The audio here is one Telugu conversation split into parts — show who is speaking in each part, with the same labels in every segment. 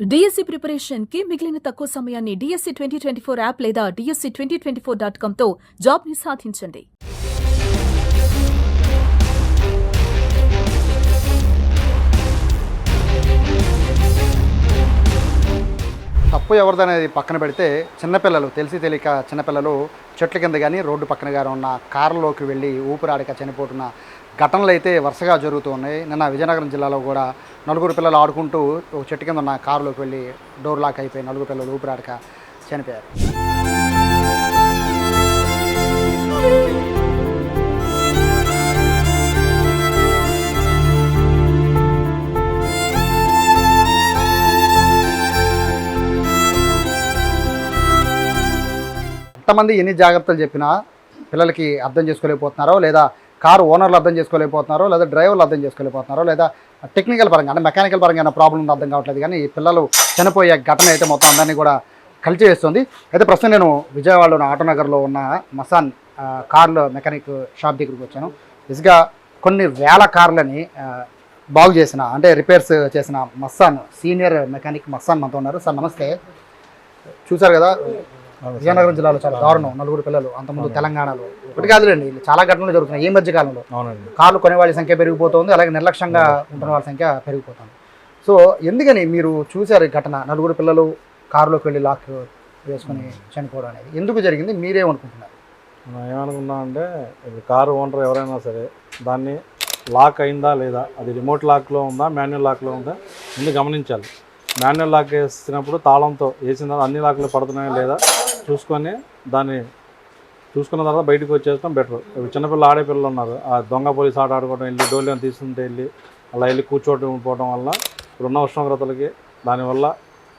Speaker 1: డిఎస్సి ప్రిపరేషన్ కి మిగిలిన తక్కువ సమయాన్ని డిఎస్సి 2024 యాప్ లేదా DSC2024.com తో జాబ్ ని సాధించండి.
Speaker 2: తప్పు ఎవరిదనేది పక్కన పెడితే చిన్నపిల్లలు తెలిసి తెలియక చిన్నపిల్లలు చెట్ల కింద కానీ రోడ్డు పక్కన కానీ ఉన్న కారులోకి వెళ్ళి ఊపిరాడక చనిపోతున్న ఘటనలు అయితే వరుసగా జరుగుతూ ఉన్నాయి. నిన్న విజయనగరం జిల్లాలో కూడా నలుగురు పిల్లలు ఆడుకుంటూ ఒక చెట్టు కింద ఉన్న కారులోకి వెళ్ళి డోర్ లాక్ అయిపోయి నలుగురు పిల్లలు ఊపిరాడక చనిపోయారు. ఎంతమంది ఎన్ని జాగ్రత్తలు చెప్పినా పిల్లలకి అర్థం చేసుకోలేకపోతున్నారో, లేదా కారు ఓనర్లు అర్థం చేసుకోలేకపోతున్నారో, లేదా డ్రైవర్లు అర్థం చేసుకోలేకపోతున్నారో, లేదా టెక్నికల్ పరంగా అంటే మెకానికల్ పరంగా ఏమైనా ప్రాబ్లం ఉందో అర్థం కావట్లేదు. కానీ ఈ పిల్లలు చనిపోయే ఘటన అయితే మొత్తం అందరినీ కూడా కలిచివేస్తుంది. అయితే ప్రస్తుతం నేను విజయవాడలోని ఆటోనగర్లో ఉన్న మసాన్ కార్ల మెకానిక్ షాప్ దగ్గరికి వచ్చాను. నిజంగా కొన్ని వేల కార్లని బాగు చేసిన అంటే రిపేర్స్ చేసిన మసాన్ సీనియర్ మెకానిక్ మసాన్ మనతో ఉన్నారు. సార్ నమస్తే. చూసారు కదా విజయనగరం జిల్లాలో చాలా దారుణం, నలుగురు పిల్లలు, అంతకుముందు తెలంగాణలో ఒకటి కాదులేండి చాలా ఘటనలు జరుగుతున్నాయి ఈ మధ్య కాలంలో. కార్లు కొనే వాళ్ళ సంఖ్య పెరిగిపోతుంది, అలాగే నిర్లక్ష్యంగా ఉంటున్న వాళ్ళ సంఖ్య పెరిగిపోతుంది. సో ఎందుకని మీరు చూసారు ఈ ఘటన, నలుగురు పిల్లలు కారులోకి వెళ్ళి లాక్ వేసుకొని చనిపోవడం అనేది ఎందుకు జరిగింది, మీరేమనుకుంటున్నారు?
Speaker 3: ఏమనుకున్నా అంటే కారు ఓనర్ ఎవరైనా సరే దాన్ని లాక్ అయిందా లేదా, అది రిమోట్ లాక్లో ఉందా మాన్యువల్ లాక్లో ఉందా ముందు గమనించాలి. మాన్యువల్ లాక్ వేసినప్పుడు తాళంతో వేసిన అన్ని లాక్లు పడుతున్నాయా లేదా చూసుకొని దాన్ని చూసుకున్న తర్వాత బయటకు వచ్చేస్తాం బెటర్. చిన్నపిల్లలు ఆడే పిల్లలు ఉన్నారు, ఆ దొంగ పోలీస్ ఆట ఆడుకోవడం, వెళ్ళి డోర్లను తీసుకుంటే వెళ్ళి అలా వెళ్ళి కూర్చోవడం పోవడం వల్ల ఇప్పుడున్న ఉష్ణోగ్రతలకి దానివల్ల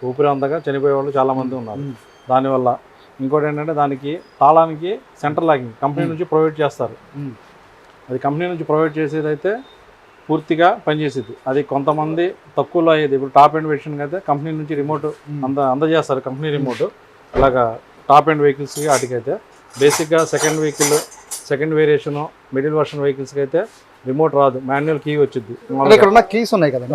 Speaker 3: ఊపిరి అందగా చనిపోయే వాళ్ళు చాలామంది ఉన్నారు. దానివల్ల ఇంకోటి ఏంటంటే దానికి తాళానికి సెంటర్ లాకింగ్ కంపెనీ నుంచి ప్రొవైడ్ చేస్తారు. అది కంపెనీ నుంచి ప్రొవైడ్ చేసేదైతే పూర్తిగా పనిచేసేది. అది కొంతమంది తక్కువలో అయ్యేది. ఇప్పుడు టాప్ ఎండ్ వెర్షన్కి అయితే కంపెనీ నుంచి రిమోట్ అందజేస్తారు, కంపెనీ రిమోట్. అలాగా టాప్ ఎండ్ వెహికల్స్కి వాటికైతే బేసిక్గా సెకండ్ వేరియేషను మిడిల్ వర్షన్ వెహికల్స్కి అయితే రిమోట్ రాదు, మాన్యువల్ కీ వచ్చింది.
Speaker 2: ఇక్కడ ఉన్న కీస్ ఉన్నాయి కదా,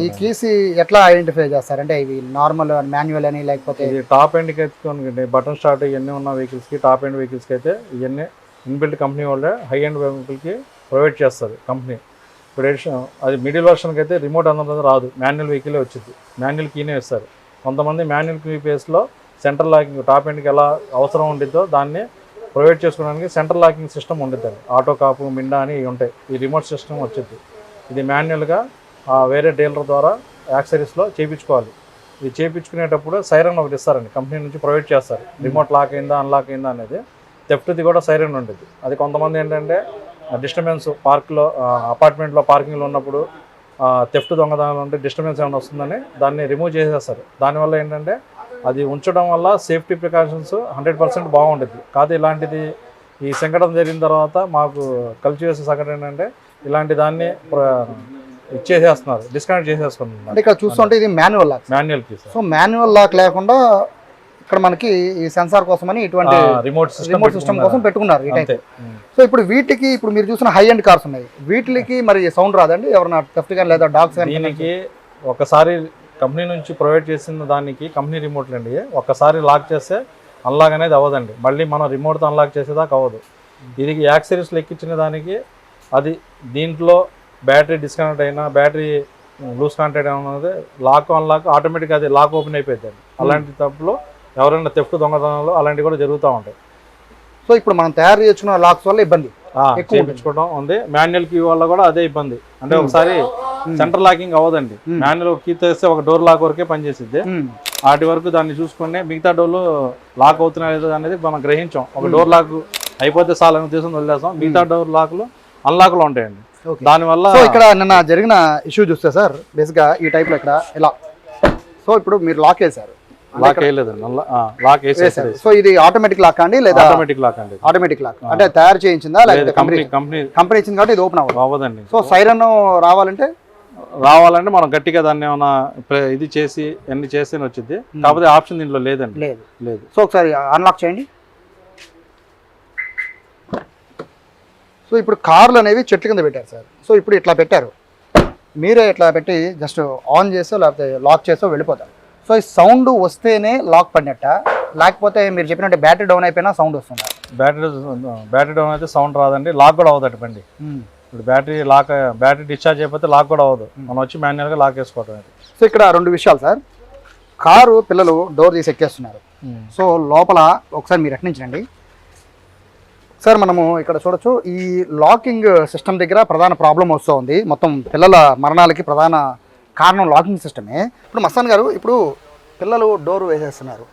Speaker 2: ఈ కీస్ ఎట్లా ఐడెంటిఫై చేస్తారు? అంటే ఇవి నార్మల్ మాన్యువల్ అని లేకపోతే
Speaker 3: ఇది టాప్ ఎండ్కి అయితే బటన్ స్టార్ట్ ఇవన్నీ ఉన్న వెహికల్స్కి టాప్ ఎండ్ వెహికల్స్కి అయితే ఇవన్నీ ఇన్బిల్ట్ కంపెనీ వాళ్ళే హై ఎండ్ వెహికల్కి ప్రొవైడ్ చేస్తారు కంపెనీ. ఇప్పుడు అది మిడిల్ వర్షన్కి అయితే రిమోట్ అందడం రాదు, మాన్యువల్ వెహికలే వచ్చింది, మాన్యువల్ కీనే ఇస్తారు. కొంతమంది మాన్యువల్ కీ ప్లేస్లో సెంటర్ లాకింగ్ టాప్ ఎండ్కి ఎలా అవసరం ఉండిద్దో దాన్ని ప్రొవైడ్ చేసుకోవడానికి సెంటర్ లాకింగ్ సిస్టమ్ ఉండిద్దండి. ఆటో కాపు మిండా అని ఉంటాయి, ఈ రిమోట్ సిస్టమ్ వచ్చింది. ఇది మాన్యువల్గా వేరే డీలర్ ద్వారా యాక్సరీస్లో చేయించుకోవాలి. ఇది చేయించుకునేటప్పుడు సైరన్ ఒకటి ఇస్తారండి, కంపెనీ నుంచి ప్రొవైడ్ చేస్తారు. రిమోట్ లాక్ అయిందా అన్లాక్ అయిందా అనేది థెఫ్ట్ది కూడా సైరన్ ఉంటుంది. అది కొంతమంది ఏంటంటే డిస్టర్బెన్స్ పార్క్లో అపార్ట్మెంట్లో పార్కింగ్లో ఉన్నప్పుడు థెఫ్ట్ దొంగతనాలు ఉంటే డిస్టర్బెన్స్ ఏమైనా వస్తుందని దాన్ని రిమూవ్ చేసేస్తారు. దానివల్ల ఏంటంటే అది ఉంచడం వల్ల సేఫ్టీ ప్రికాషన్స్ 100% బాగుంటుంది. కాదు ఇలాంటిది ఈ సంఘటన జరిగిన తర్వాత మాకు కలిసివేసే సంఘటన ఏంటంటే ఇలాంటి దాన్ని ఇచ్చేసేస్తున్నారు, డిస్కనెక్ట్ చేసేసుకుంటున్నారు.
Speaker 2: ఇక్కడ చూస్తుంటే ఇది manual lock,
Speaker 3: manual key.
Speaker 2: So manual lock లేకుండా ఇక్కడ మనకి ఈ సెన్సార్ కోసమని ఇటువంటి రిమోట్ సిస్టమ్ కోసం పెట్టుకున్నారు. సో ఇప్పుడు వీటికి ఇప్పుడు మీరు చూసిన హై ఎండ్ కార్స్ ఉన్నాయి, వీటికి మరి సౌండ్ రాదండి ఎవరైనా థెఫ్ట్ కానీ లేదా డాగ్స్ కానీ?
Speaker 3: దీనికి ఒకసారి కంపెనీ నుంచి ప్రొవైడ్ చేసిన దానికి కంపెనీ రిమోట్లు అండి, ఒక్కసారి లాక్ చేస్తే అన్లాక్ అనేది అవ్వదండి, మళ్ళీ మనం రిమోట్తో అన్లాక్ చేసేదాకా అవ్వదు. ఇది యాక్సరీస్లో ఎక్కించిన దానికి అది దీంట్లో బ్యాటరీ డిస్కనెక్ట్ అయినా బ్యాటరీ లూజ్ కాంటాక్ట్ అనేది లాక్ అన్లాక్ ఆటోమేటిక్గా అది లాక్ ఓపెన్ అయిపోయింది. అలాంటి తప్పులో ఎవరైనా థెఫ్ట్ దొంగతనాలు అలాంటివి కూడా జరుగుతూ ఉంటాయి.
Speaker 2: సో ఇప్పుడు మనం తయారు చేసుకున్న లాక్స్ వల్ల ఇబ్బంది
Speaker 3: చేయించుకోవడం ఉంది, మాన్యువల్ కీ వల్ల కూడా అదే ఇబ్బంది. అంటే ఒకసారి సెంటర్ లాకింగ్ అవ్వదండి, మాన్యువల్ కీ తెస్తే ఒక డోర్ లాక్ వరకే పనిచేసిద్ది. వాటి వరకు దాన్ని చూసుకుని మిగతా డోర్లు లాక్ అవుతున్నాయి లేదా అనేది మనం గ్రహించాం. ఒక డోర్ లాక్ అయిపోతే చాలని ఉద్దేశం వదిలేస్తాం, మిగతా డోర్ లాక్లు అన్లాక్లో ఉంటాయండి. దానివల్ల
Speaker 2: ఇక్కడ నిన్న జరిగిన ఇష్యూ చూస్తే సార్ బేసిక్గా ఈ టైప్లో ఇక్కడ ఇలా, సో ఇప్పుడు మీరు లాక్ వేశారు,
Speaker 3: లాక్ వేయలేదు, లాక్ వేసేసారు.
Speaker 2: సో ఇది ఆటోమేటిక్ లాక్ అండి లేదా?
Speaker 3: ఆటోమేటిక్ లాక్ అండి.
Speaker 2: ఆటోమేటిక్ లాక్ అంటే తయారు చేయించిందా లేదా కంపెనీ ఇచ్చింది కాబట్టి ఇది ఓపెన్
Speaker 3: అవ్వదండి.
Speaker 2: సో సైరన్ రావాలంటే
Speaker 3: మనం గట్టిగా దాన్ని ఏమైనా ఇది చేసి అన్ని చేస్తేనే వచ్చింది, కాకపోతే ఆప్షన్ దీంట్లో లేదండి.
Speaker 2: లేదు. సో ఒకసారి అన్లాక్ చేయండి. సో ఇప్పుడు కార్లు అనేవి చెట్ల కింద పెట్టారు సార్. సో ఇప్పుడు ఇట్లా పెట్టారు, మీరే ఇట్లా పెట్టి జస్ట్ ఆన్ చేస్తే లేకపోతే లాక్ చేస్తే వెళ్ళిపోతారు. సో ఈ సౌండ్ వస్తేనే లాక్ పడినట్ట, లేకపోతే మీరు చెప్పినట్టు బ్యాటరీ డౌన్ అయిపోయినా సౌండ్ వస్తుందా?
Speaker 3: బ్యాటరీ డౌన్ అయితే సౌండ్ రాదండి, లాక్ కూడా అవ్వదండి బండి. ఇప్పుడు బ్యాటరీ డిశ్చార్జ్ అయిపోతే లాక్ కూడా అవ్వదు, మనం వచ్చి మాన్యువల్గా లాక్ వేసుకోవడం అది.
Speaker 2: సో ఇక్కడ 2 విషయాలు సార్. కారు పిల్లలు డోర్ తీసి ఎక్కేస్తున్నారు. సో లోపల ఒకసారి మీరు ఎట్నుంచండి సార్, మనము ఇక్కడ చూడొచ్చు ఈ లాకింగ్ సిస్టమ్ దగ్గర ప్రధాన ప్రాబ్లం వస్తుంది. మొత్తం పిల్లల మరణాలకి ప్రధాన కారణం లాకింగ్ సిస్టమే. ఇప్పుడు మస్తాన్ గారు, ఇప్పుడు పిల్లలు డోర్ వేసేస్తున్నారు,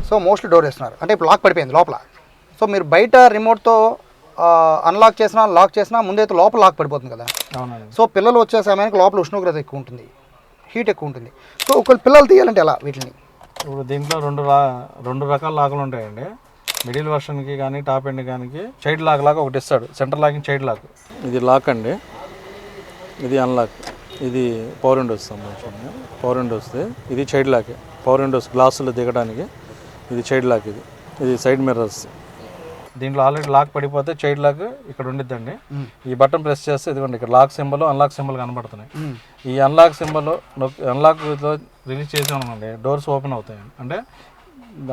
Speaker 2: సో మోస్ట్లీ డోర్ వేస్తున్నారు అంటే ఇప్పుడు లాక్ పడిపోయింది లోపల. సో మీరు బయట రిమోట్తో అన్లాక్ చేసినా లాక్ చేసినా ముందైతే లోపల లాక్ పడిపోతుంది కదా.
Speaker 3: అవునండి.
Speaker 2: సో పిల్లలు వచ్చే సమయానికి లోపల ఉష్ణోగ్రత ఎక్కువ ఉంటుంది, హీట్ ఎక్కువ ఉంటుంది. సో ఒకళ్ళు పిల్లలు తీయాలంటే ఎలా వీటిని?
Speaker 3: ఇప్పుడు దీంట్లో రెండు రకాల లాకులు ఉంటాయండి. మిడిల్ వర్షన్కి కానీ టాప్ ఎండ్ కానీ చైల్డ్ లాక్ లాగా ఒకటి ఇస్తాడు, సెంటర్ లాకింగ్ చైల్డ్ లాక్. ఇది లాక్ అండి, ఇది అన్లాక్. ఇది పవర్ విండోస్ సంబంధించింది. పవర్ విండోస్ది ఇది చైల్డ్ లాక్. పవర్ విండోస్ గ్లాసులు దిగడానికి ఇది చైల్డ్ లాక్. ఇది సైడ్ మిర్రర్స్. దీంట్లో ఆల్రెడీ లాక్ పడిపోతే చైల్డ్ లాక్ ఇక్కడ ఉండిద్దండి. ఈ బటన్ ప్రెస్ చేస్తే ఇదిగోండి ఇక్కడ లాక్ సింబల్ అన్లాక్ సింబల్ కనబడుతున్నాయి. ఈ అన్లాక్ సింబల్ అన్లాక్లో రిలీజ్ చేసామనుకోండి డోర్స్ ఓపెన్ అవుతాయి.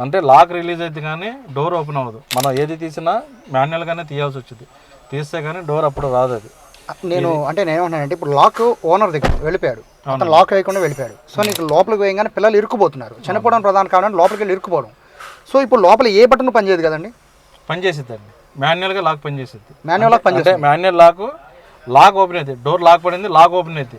Speaker 3: అంటే లాక్ రిలీజ్ అయితే కానీ డోర్ ఓపెన్ అవ్వదు. మనం ఏది తీసినా మాన్యువల్గానే తీయాల్సి వచ్చింది, తీస్తే కానీ డోర్ అప్పుడు రాదు. అది
Speaker 2: నేనేమంటానంటే ఇప్పుడు లాక్ ఓనర్ దగ్గర వెళ్ళిపోయాడు, అతను లాక్ వేయకుండా వెళ్ళిపోయాడు. సో నీకు లోపలికి వేయగానే పిల్లలు ఇరుక్కుపోతున్నారు. చనిపోవడం ప్రధాన కారణం లోపలికి వెళ్ళి ఇరుక్కుపోవడం. సో ఇప్పుడు లోపల ఏ బటన్ పనిచేయదు కదండి?
Speaker 3: పనిచేసిద్దండి, మాన్యువల్గా లాక్ పనిచేసిద్ది.
Speaker 2: మాన్యువల్
Speaker 3: లాక్ ఓపెన్ అయితే డోర్ లాక్ పడింది, లాక్ ఓపెన్ అయితే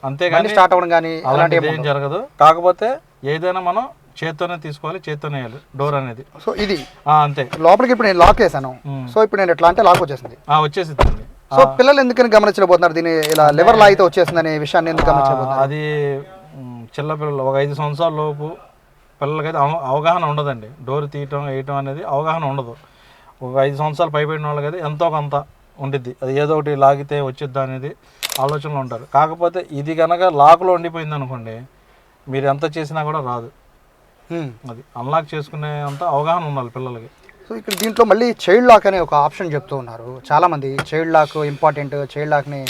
Speaker 3: అంతేగాని
Speaker 2: స్టార్ట్ అవ్వడం కానీ
Speaker 3: అలాంటివి ఏం జరగదు. కాకపోతే ఏదైనా మనం చేత్తోనే తీసుకోవాలి, చేత్తోనే వేయాలి డోర్ అనేది.
Speaker 2: సో ఇది
Speaker 3: అంతే.
Speaker 2: లోపలికి ఇప్పుడు నేను లాక్ వేసాను, సో ఇప్పుడు నేను ఎట్లా అంటే లాక్ వచ్చేసింది.
Speaker 3: వచ్చేసిద్దండి.
Speaker 2: సో పిల్లలు ఎందుకని గమనించలేకపోతున్నారు దీన్ని? ఇలా లివర్ లా అయితే వచ్చేసింది అనే విషయాన్ని ఎందుకు గమనించలేకపోతున్నారు?
Speaker 3: అది చిన్నపిల్లలు ఒక 5 సంవత్సరాల లోపు పిల్లలకైతే అవగాహన ఉండదండి. డోర్ తీయటం వేయటం అనేది అవగాహన ఉండదు. ఒక 5 సంవత్సరాలు పైబడిన వాళ్ళకైతే ఎంతో కొంత ఉండిద్ది, అది ఏదో ఒకటి లాగితే వచ్చిద్దా అనేది ఆలోచనలో ఉంటారు. కాకపోతే ఇది కనుక లాక్లో ఉండిపోయింది అనుకోండి, మీరు ఎంత చేసినా కూడా రాదు. అది అన్లాక్ చేసుకునే అంత అవగాహన ఉండాలి పిల్లలకి.
Speaker 2: సో ఇక్కడ దీంట్లో మళ్ళీ చైల్డ్ లాక్ అనే ఒక ఆప్షన్ చెప్తూ ఉన్నారు చాలామంది. చైల్డ్ లాక్ ఇంపార్టెంట్, చైల్డ్ లాక్ని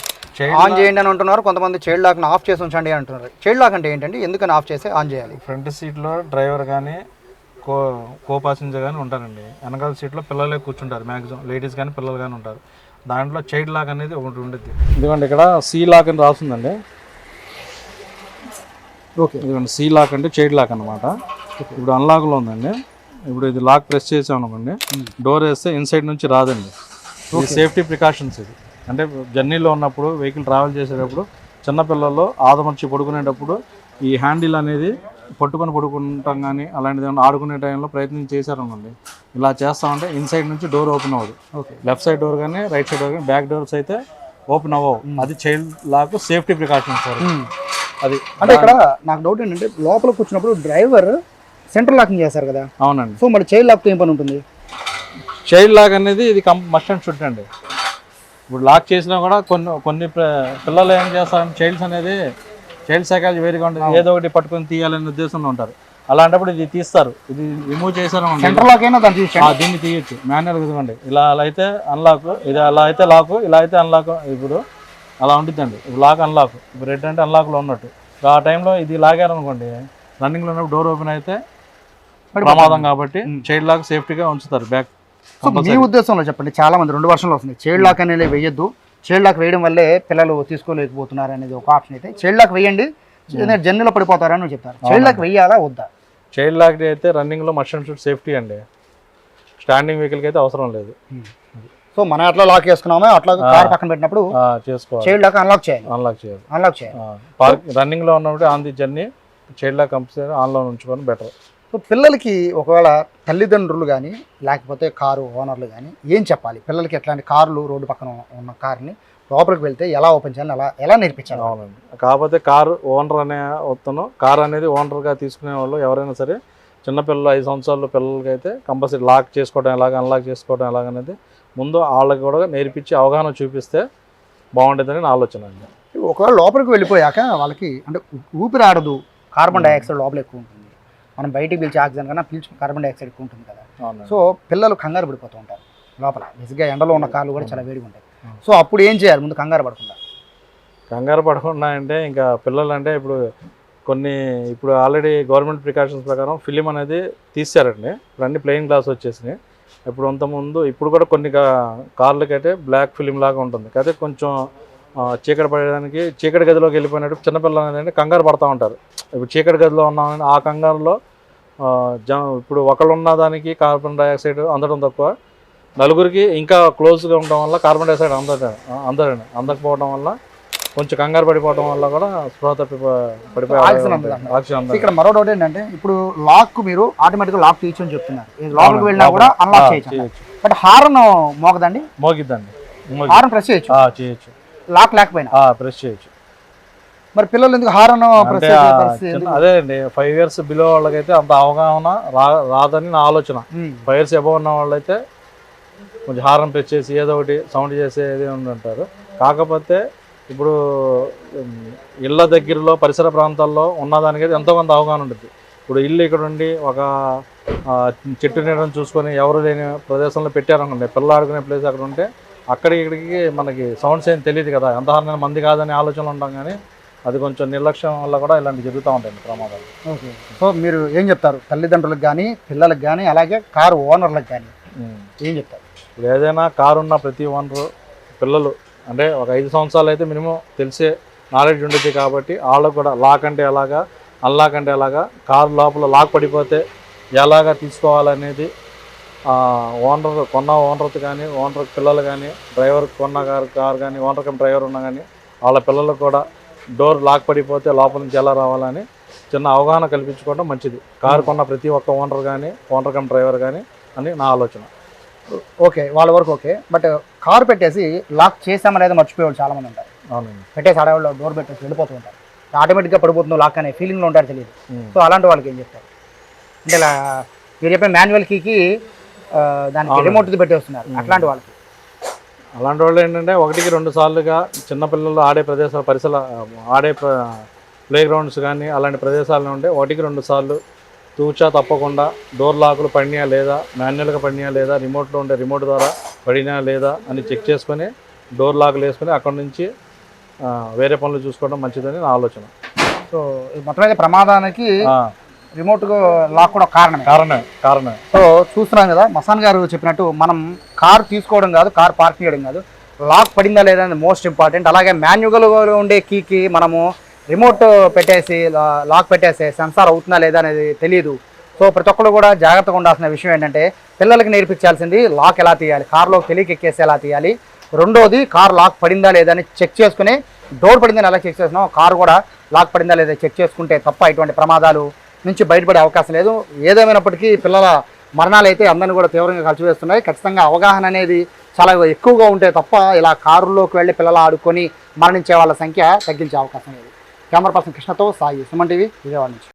Speaker 2: ఆన్ చేయండి అని అంటున్నారు, కొంతమంది చైల్డ్ లాక్ని ఆఫ్ చేసి ఉంచండి అంటున్నారు. చైల్డ్ లాక్ అంటే ఏంటంటే ఎందుకని ఆఫ్ చేసి ఆన్ చేయాలి?
Speaker 3: ఫ్రంట్ సీట్లో డ్రైవర్ కానీ కో పాసెంజర్ కానీ ఉంటారండి, వెనకాల సీట్లో పిల్లలే కూర్చుంటారు, మ్యాక్సిమం లేడీస్ కానీ పిల్లలు కానీ ఉంటారు. దాంట్లో చైల్డ్ లాక్ అనేది ఒకటి ఉంటుంది. ఎందుకంటే ఇక్కడ సి లాక్ అని రాస్తుందండి.
Speaker 2: ఓకే,
Speaker 3: ఎందుకంటే సి లాక్ అంటే చైల్డ్ లాక్ అనమాట. ఇప్పుడు అన్లాక్లో ఉందండి. ఇప్పుడు ఇది లాక్ ప్రెస్ చేసాం అనుకోండి, డోర్ వేస్తే ఇన్సైడ్ నుంచి రాదండి. ఇది సేఫ్టీ ప్రికాషన్స్. ఇది అంటే జర్నీలో ఉన్నప్పుడు వెహికల్ ట్రావెల్ చేసేటప్పుడు చిన్నపిల్లల్లో ఆదమర్చి పడుకునేటప్పుడు ఈ హ్యాండిల్ అనేది పడుకుంటాం కానీ అలాంటిది ఏమైనా ఆడుకునే టైంలో ప్రయత్నం చేశారనుకోండి, ఇలా చేస్తామంటే ఇన్సైడ్ నుంచి డోర్ ఓపెన్ అవ్వదు. లెఫ్ట్ సైడ్ డోర్ కానీ రైట్ సైడ్ డోర్ కానీ బ్యాక్ డోర్స్ అయితే ఓపెన్ అవ్వవు. అది చైల్డ్ లాక్ సేఫ్టీ ప్రికాషన్స్. అది
Speaker 2: అంటే ఇక్కడ నాకు డౌట్ ఏంటంటే లోపల కూర్చున్నప్పుడు డ్రైవర్ సెంట్రల్ లాకింగ్ చేశారు కదా.
Speaker 3: అవునండి.
Speaker 2: సో మరి చైల్డ్ లాక్తో ఏం పని ఉంటుంది?
Speaker 3: చైల్డ్ లాక్ అనేది ఇది మస్ట్ అండ్ షుడ్ అండి. ఇప్పుడు లాక్ చేసినా కూడా కొన్ని పిల్లలు ఏం చేస్తారంటే చైల్డ్ సైకాలజీ వేరుగా ఉంటుంది, ఏదో ఒకటి పట్టుకొని తీయాలనే ఉద్దేశంలో ఉంటారు. అలాంటప్పుడు ఇది తీస్తారు, ఇది రిమూవ్ చేశారు, దీన్ని తీయచ్చు మాన్యువల్. ఇదిగోండి ఇలా అలా అయితే అన్లాక్, ఇది అలా అయితే లాక్, ఇలా అయితే అన్లాక్. ఇప్పుడు అలా ఉంటుందండి. ఇప్పుడు లాక్ అన్లాక్, ఇప్పుడు రెడ్ అంటే అన్లాక్లో ఉన్నట్టు. ఆ టైంలో ఇది లాగారనుకోండి, రన్నింగ్లో ఉన్నప్పుడు డోర్ ఓపెన్ అయితే ప్రమాదం. కాబట్టి చైల్డ్ లాక్ సేఫ్టీగా ఉంచుతారు బ్యాక్.
Speaker 2: సో మీ ఉద్దేశంలో చెప్పండి, చాలా మంది 2 వర్షన్లు వస్తుంది, చైల్డ్ లాక్ అనేది వేయొద్దు, చైల్డ్ లాక్ వేయడం వల్లే పిల్లలు తీసుకోలేకపోతున్నారు అనేది ఒక ఆప్షన్ అయితే, చైల్డ్ లాక్ వేయండి జర్నీలో పడిపోతారని చెప్తారు. చైల్డ్ లాక్ వేయాలా వద్దా?
Speaker 3: చైల్డ్ లాక్ అయితే రన్నింగ్లో మస్ట్ అండ్ షుడ్ సేఫ్టీ అండి, స్టాండింగ్ వెహికల్కి అయితే అవసరం లేదు.
Speaker 2: సో మనం ఎట్లా లాక్ చేసుకున్నామో అట్లా కార్ పక్కన పెట్టినప్పుడు చేసుకోవాలి, చైల్డ్ లాక్ అన్లాక్ చేయాలి.
Speaker 3: రన్నింగ్లో ఉన్నప్పుడు on the journey child lock compulsory ఆన్లో ఉంచుకొని బెటర్.
Speaker 2: సో పిల్లలకి ఒకవేళ తల్లిదండ్రులు కానీ లేకపోతే కారు ఓనర్లు కానీ ఏం చెప్పాలి పిల్లలకి? ఎట్లాంటి కార్లు రోడ్డు పక్కన ఉన్న కార్ని లోపలికి వెళ్తే ఎలా ఓపెన్ చేయాలి, ఎలా నేర్పించాలి?
Speaker 3: అవునండి. కాకపోతే కారు ఓనర్ అనే వస్తున్నాం, కార్ అనేది ఓనర్గా తీసుకునే వాళ్ళు ఎవరైనా సరే చిన్నపిల్లలు 5 సంవత్సరాల పిల్లలకి అయితే కంపల్సరీ లాక్ చేసుకోవడం ఎలాగ, అన్లాక్ చేసుకోవడం ఎలాగనేది ముందు వాళ్ళకి కూడా నేర్పించి అవగాహన చూపిస్తే బాగుంటుందని నా ఆలోచన అండి.
Speaker 2: ఒకవేళ లోపలికి వెళ్ళిపోయాక వాళ్ళకి అంటే ఊపిరి ఆడదు, కార్బన్ డైఆక్సైడ్ లోపల ఎక్కువ ఉంటుంది, మనం బయటికి పీల్చే ఆక్సిజన్ కన్నా పీల్చే కార్బన్ డైఆక్సైడ్ ఎక్కువ ఉంటుంది కదా. సో పిల్లలు కంగారు పడిపోతూ ఉంటారు లోపల, బేసిక్గా ఎండలో ఉన్న కార్లు కూడా చాలా వేడిగా ఉంటాయి. సో అప్పుడు ఏం చేయాలి ముందు కంగారు పడకుండా?
Speaker 3: కంగారు పడకుండా అంటే ఇంకా పిల్లలు అంటే ఇప్పుడు కొన్ని ఇప్పుడు ఆల్రెడీ గవర్నమెంట్ ప్రికాషన్స్ ప్రకారం ఫిలిం అనేది తీశారండి. ఇప్పుడు అన్ని ప్లెయిన్ గ్లాస్ వచ్చేసినాయి. ఇప్పుడు అంతకుముందు ఇప్పుడు కూడా కొన్ని కార్లకైతే బ్లాక్ ఫిలిం లాగా ఉంటుంది. అయితే కొంచెం చీకటి పడడానికి చీకటి గదిలోకి వెళ్ళిపోయినట్టు చిన్నపిల్లలు అనేది కంగారు పడుతూ ఉంటారు. ఇప్పుడు చీకటి గదిలో ఉన్నామని ఆ కంగారులో ఇప్పుడు ఒకళ్ళు ఉన్న దానికి కార్బన్ డైఆక్సైడ్ అందడం తక్కువ, నలుగురికి ఇంకా క్లోజ్గా ఉండడం వల్ల కార్బన్ డైఆక్సైడ్ అందకపోవడం వల్ల కొంచెం కంగారు పడిపోవడం వల్ల కూడా స్పృహ పడిపోయి ఆక్సిజన్.
Speaker 2: ఇక్కడ మరో డౌట్ ఏంటంటే ఇప్పుడు లాక్ మీరు ఆటోమేటిక్గా లాక్ తీయచ్చు అని చెప్తున్నారు. లోపలికి వెళ్ళినా కూడా అన్లాక్ చేయొచ్చు. బట్ హార్న్ మోగదండి?
Speaker 3: మోగిద్దండి.
Speaker 2: హార్న్ ప్రెస్ చేయొచ్చు.
Speaker 3: చేయొచ్చు.
Speaker 2: లాక్ లేకపోయినా
Speaker 3: ప్రెస్ చేయొచ్చు.
Speaker 2: మరి పిల్లలు ఎందుకు హార్న్ ప్రెస్ చేయొచ్చు?
Speaker 3: అదే అండి, 5 years బిలో వాళ్ళకైతే అంత అవగాహన రాదని నా ఆలోచన. 5 years అబౌవ్ ఉన్న వాళ్ళైతే కొంచెం హార్న్ ప్రెస్ చేసి ఏదో ఒకటి సౌండ్ చేసేది ఉందంటారు. కాకపోతే ఇప్పుడు ఇళ్ళ దగ్గరలో పరిసర ప్రాంతాల్లో ఉన్నదానికైతే ఎంతో కొంత అవగాహన ఉంటుంది. ఇప్పుడు ఇల్లు ఇక్కడ ఉండి ఒక చెట్టు నీడను చూసుకొని ఎవరు లేని ప్రదేశంలో పెట్టారనుకోండి, పిల్లలు ఆడుకునే ప్లేస్ అక్కడ ఉంటే ఇక్కడికి మనకి సౌండ్స్ ఏం తెలియదు కదా, ఎంత హార్న్ మంది కాదని ఆలోచనలు ఉంటాం. కానీ అది కొంచెం నిర్లక్ష్యం వల్ల కూడా ఇలాంటివి జరుగుతూ ఉంటాయి ప్రమాదాలు.
Speaker 2: ఓకే. సో మీరు ఏం చెప్తారు తల్లిదండ్రులకు కానీ పిల్లలకు కానీ అలాగే కారు ఓనర్లకు కానీ ఏం చెప్తారు?
Speaker 3: ఇప్పుడు ఏదైనా కారు ఉన్న ప్రతి ఓనరు పిల్లలు అంటే ఒక 5 సంవత్సరాలు అయితే మినిమం తెలిసే నాలెడ్జ్ ఉండేది. కాబట్టి వాళ్ళకు కూడా లాక్ అంటే ఎలాగా, అన్లాక్ అంటే ఎలాగా, కారు లోపల లాక్ పడిపోతే ఎలాగా తీసుకోవాలనేది ఓనర్తో కానీ ఓనర్ పిల్లలు కానీ డ్రైవర్ కొన్న కారు కానీ ఓనర్ కమ్ డ్రైవర్ ఉన్నా కానీ వాళ్ళ పిల్లలకు కూడా డోర్ లాక్ పడిపోతే లోపల నుంచి ఎలా రావాలని చిన్న అవగాహన కల్పించుకోవడం మంచిది. కారు కొన్న ప్రతి ఒక్క ఓనర్ కానీ ఓనర్ కమ్ డ్రైవర్ కానీ అని నా ఆలోచన.
Speaker 2: ఓకే, వాళ్ళ వరకు ఓకే. బట్ కారు పెట్టేసి లాక్ చేసామనేది మర్చిపోయేవాళ్ళు చాలామంది ఉంటారు.
Speaker 3: అవునండి.
Speaker 2: పెట్టేసి ఆడవాళ్ళు డోర్ పెట్టేసి వెళ్ళిపోతూ ఉంటారు. ఆటోమేటిక్గా పడిపోతుంది లాక్ అనే ఫీలింగ్లో ఉంటారు, తెలియదు. సో అలాంటి వాళ్ళకి ఏం చెప్తారు? అంటే ఇలా మీరు చెప్పే మాన్యువల్ కీకి దానికి రిమోట్ పెట్టి వస్తున్నారు, అట్లాంటి వాళ్ళకి?
Speaker 3: అలాంటి వాళ్ళు ఏంటంటే 1-2 సార్లుగా చిన్నపిల్లలు ఆడే ప్రదేశాలు ఆడే ప్లే గ్రౌండ్స్ కానీ అలాంటి ప్రదేశాలు ఉంటే 1-2 సార్లు తూచా తప్పకుండా డోర్ లాకులు పడినాయా లేదా, మాన్యువల్గా పడినాయా లేదా, రిమోట్లో ఉండే రిమోట్ ద్వారా పడినా లేదా అని చెక్ చేసుకొని డోర్ లాకులు వేసుకొని అక్కడ నుంచి వేరే పనులు చూసుకోవడం మంచిదని నా ఆలోచన.
Speaker 2: సో మొత్తం అయితే ప్రమాదానికి రిమోట్ లాక్ కూడా
Speaker 3: కారణమే.
Speaker 2: సో చూస్తున్నాం కదా మసాన్ గారు చెప్పినట్టు, మనం కార్ తీసుకోవడం కాదు, కార్ పార్క్ చేయడం కాదు, లాక్ పడిందా లేదా అనేది మోస్ట్ ఇంపార్టెంట్. అలాగే మాన్యువల్గా ఉండే కీకి మనము రిమోట్ పెట్టేసి లాక్ పెట్టేసి సెన్సార్ అవుతుందా లేదా అనేది తెలియదు. సో ప్రతి ఒక్కరు కూడా జాగ్రత్తగా ఉండాల్సిన విషయం ఏంటంటే పిల్లలకి నేర్పించాల్సింది లాక్ ఎలా తీయాలి, కార్లో తెలియక ఎక్కేసి ఎలా తీయాలి. రెండోది కార్ లాక్ పడిందా లేదా అని చెక్ చేసుకుని, డోర్ పడిందని ఎలా చెక్ చేసినాం కారు కూడా లాక్ పడిందా లేదా చెక్ చేసుకుంటే తప్ప ఇటువంటి ప్రమాదాలు నుంచి బయటపడే అవకాశం లేదు. ఏదేమైనప్పటికీ పిల్లల మరణాలు అయితే అందరినీ కూడా తీవ్రంగా కలిసివేస్తున్నాయి. ఖచ్చితంగా అవగాహన అనేది చాలా ఎక్కువగా ఉంటే తప్ప ఇలా కారులోకి వెళ్ళి పిల్లలు ఆడుకొని మరణించే వాళ్ళ సంఖ్య తగ్గించే అవకాశం లేదు. కెమెరా పర్సన్ కృష్ణతో సాయి, సుమన్ టీవీ, విజయవాడ నుంచి.